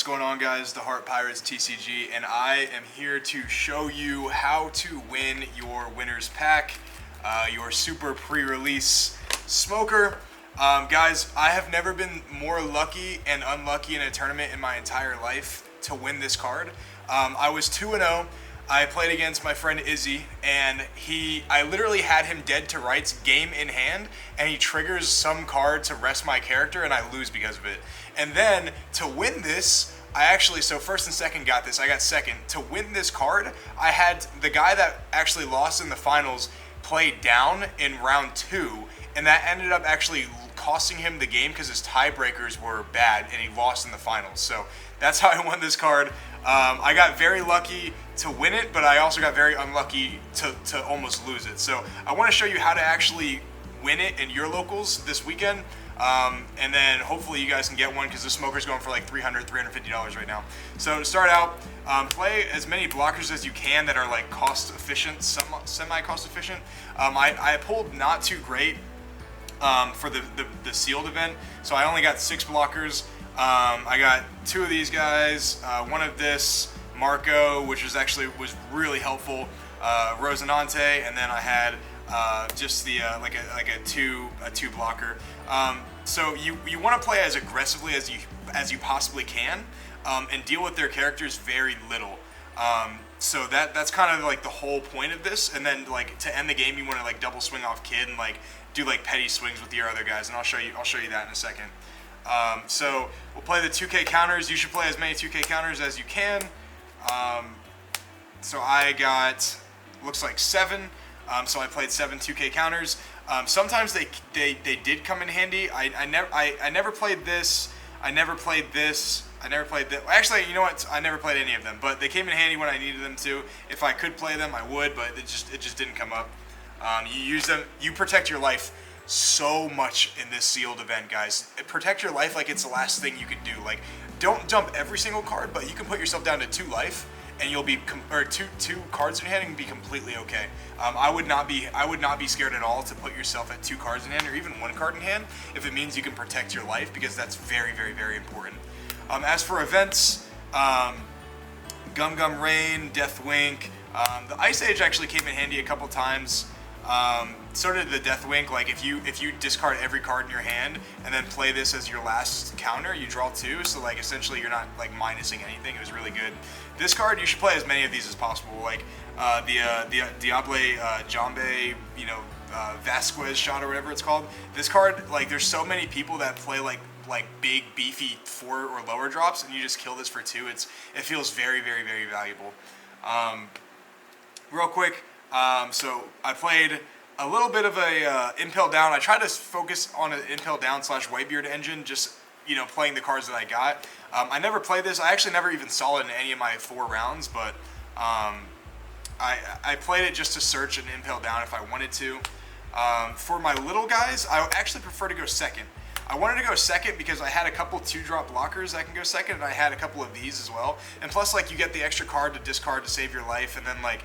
What's going on, guys? The Heart Pirates TCG, and I am here to show you how to win your winner's pack, your super pre-release smoker. Guys, I have never been more lucky and unlucky in a tournament in my entire life to win this card. I was 2-0. I played against my friend Izzy, and I literally had him dead to rights, game in hand, and he triggers some card to rest my character, and I lose because of it. And then, to win this, so first and second got this, I got second. To win this card, I had the guy that actually lost in the finals played down in round 2, and that ended up actually costing him the game because his tiebreakers were bad, and he lost in the finals. So that's how I won this card. I got very lucky to win it, but I also got very unlucky to almost lose it. So I want to show you how to actually win it in your locals this weekend, and then hopefully you guys can get one because this smoker's going for like $300, $350 right now. So to start out, play as many blockers as you can that are like cost efficient, semi-cost efficient. I pulled not too great for the sealed event, so I only got 6 blockers. I got 2 of these guys, one of this Marco, which was really helpful, Rosinante, and then I had just the like a two blocker. So you want to play as aggressively as you possibly can, and deal with their characters very little. So that's kind of like the whole point of this. And then like to end the game, you want to like double swing off Kid and like do like petty swings with your other guys, and I'll show you that in a second. So we'll play the 2K counters. You should play as many 2K counters as you can. So I got, looks like 7. So I played 7 2K counters. Sometimes they did come in handy. I never played this. I never played this. I never played this. Actually, you know what? I never played any of them, but they came in handy when I needed them to. If I could play them, I would, but it just didn't come up. You use them. You protect your life so much in this sealed event, guys. Protect your life like it's the last thing you can do. Like, don't dump every single card, but you can put yourself down to 2 life, and you'll be two cards in your hand and be completely okay. I would not be scared at all to put yourself at 2 cards in hand or even 1 card in hand if it means you can protect your life, because that's very, very, very important. As for events, Gum Gum Rain, Death Wink, the Ice Age actually came in handy a couple times. So did the Death Wink. Like if you discard every card in your hand and then play this as your last counter, you draw 2. So like essentially you're not like minusing anything. It was really good. This card, you should play as many of these as possible. Like the Diable Jambe, Vasquez shot or whatever it's called. This card, like there's so many people that play like big beefy 4 or lower drops, and you just kill this for 2. It feels very, very, very valuable. Real quick. So I played a little bit of a Impel Down. I tried to focus on an Impel Down / Whitebeard engine, just playing the cards that I got. I never played this. I actually never even saw it in any of my 4 rounds, but I played it just to search an Impel Down if I wanted to. For my little guys, I actually prefer to go second. I wanted to go second because I had a couple 2-drop blockers that can go second, and I had a couple of these as well. And plus, like, you get the extra card to discard to save your life, and then like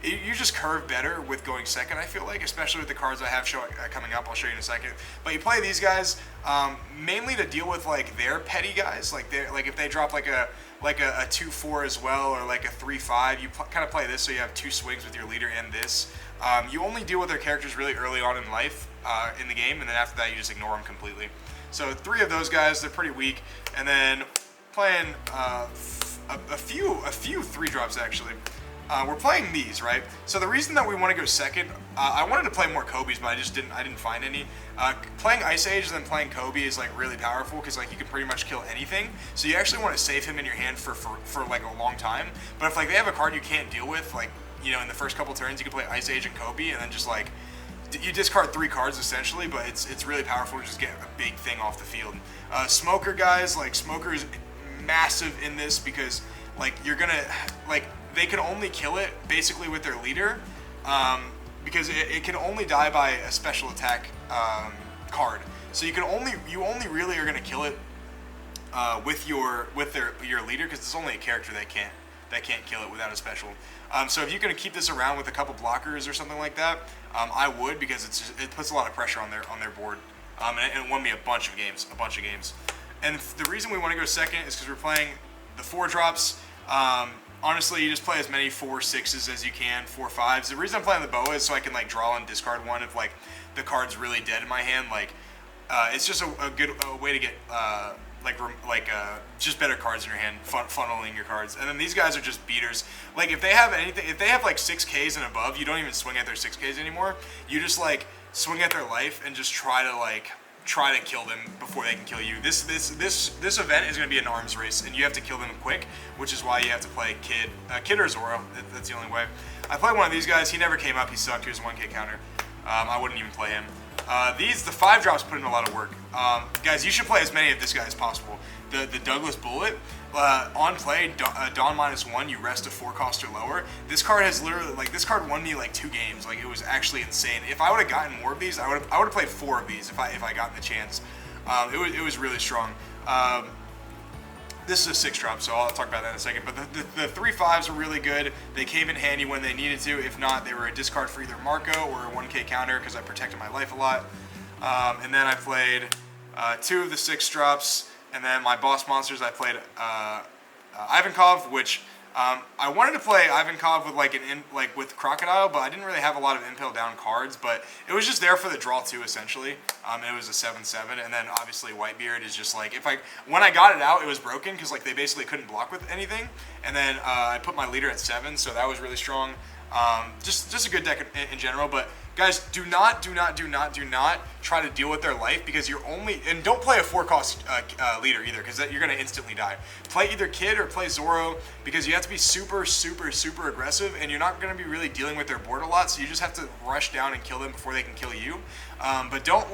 you just curve better with going second, I feel like, especially with the cards I have coming up. I'll show you in a second. But you play these guys mainly to deal with like their petty guys, like if they drop like a 2-4 as well, or like a 3-5. You kind of play this so you have 2 swings with your leader and this. You only deal with their characters really early on in life in the game, and then after that you just ignore them completely. So 3 of those guys, they're pretty weak, and then playing a few 3-drops actually. We're playing these, right? So the reason that we want to go second, I wanted to play more Kobe's, but I didn't find any. Playing Ice Age and then playing Kobe is like really powerful because like you can pretty much kill anything. So you actually want to save him in your hand for like a long time. But if like they have a card you can't deal with, like in the first couple turns you can play Ice Age and Kobe, and then just like you discard 3 cards essentially, but it's really powerful to just get a big thing off the field. Smoker guys, like Smoker is massive in this because like you're gonna like. They can only kill it basically with their leader, because it can only die by a special attack card. So you only really are gonna kill it with your leader, because it's only a character that can't kill it without a special. So if you're gonna keep this around with a couple blockers or something like that, I would, because it puts a lot of pressure on their board, and it won me a bunch of games. And the reason we want to go second is because we're playing the 4-drops. Honestly, you just play as many 4/6s as you can, 4/5s. The reason I'm playing the boa is so I can like draw and discard one if like the card's really dead in my hand. Like it's just a good way to get just better cards in your hand, funneling your cards. And then these guys are just beaters. Like if they have anything, if they have like 6Ks and above, you don't even swing at their 6Ks anymore. You just like swing at their life and just try to kill them before they can kill you. This event is going to be an arms race, and you have to kill them quick, which is why you have to play Kid or Zoro. That's the only way. I played one of these guys. He never came up. He sucked. He was a 1K counter. I wouldn't even play him. The 5-drops put in a lot of work. Guys, you should play as many of this guy as possible. The Douglas Bullet, on play, Dawn -1, you rest a 4-cost or lower. This card has literally, like, this card won me like 2 games. Like, it was actually insane. If I would have gotten more of these, I would have played 4 of these if I got the chance. It was really strong. This is a 6-drop, so I'll talk about that in a second. But the 3/5s are really good. They came in handy when they needed to. If not, they were a discard for either Marco or a 1K counter because I protected my life a lot. And then I played 2 of the 6-drops. And then my boss monsters, I played Ivankov, which I wanted to play Ivankov with with Crocodile, but I didn't really have a lot of impale down cards. But it was just there for the draw 2 essentially. It was a 7/7, and then obviously Whitebeard is just like when I got it out, it was broken because like they basically couldn't block with anything. And then I put my leader at 7, so that was really strong. Just a good deck in general, but guys, do not try to deal with their life because and don't play a 4-cost leader either because you're going to instantly die. Play either Kid or play Zoro because you have to be super aggressive and you're not going to be really dealing with their board a lot, so you just have to rush down and kill them before they can kill you. But don't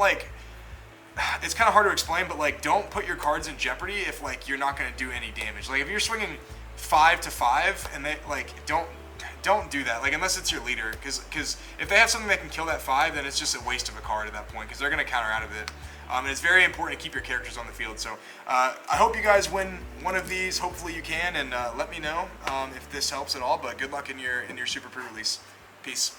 it's kind of hard to explain, but like don't put your cards in jeopardy if like you're not going to do any damage. Like if you're swinging 5/5 and they don't do that, like unless it's your leader, because if they have something that can kill that 5, then it's just a waste of a card at that point because they're going to counter out of it. And it's very important to keep your characters on the field. So I hope you guys win one of these. Hopefully you can, and let me know if this helps at all. But good luck in your super pre-release. Peace.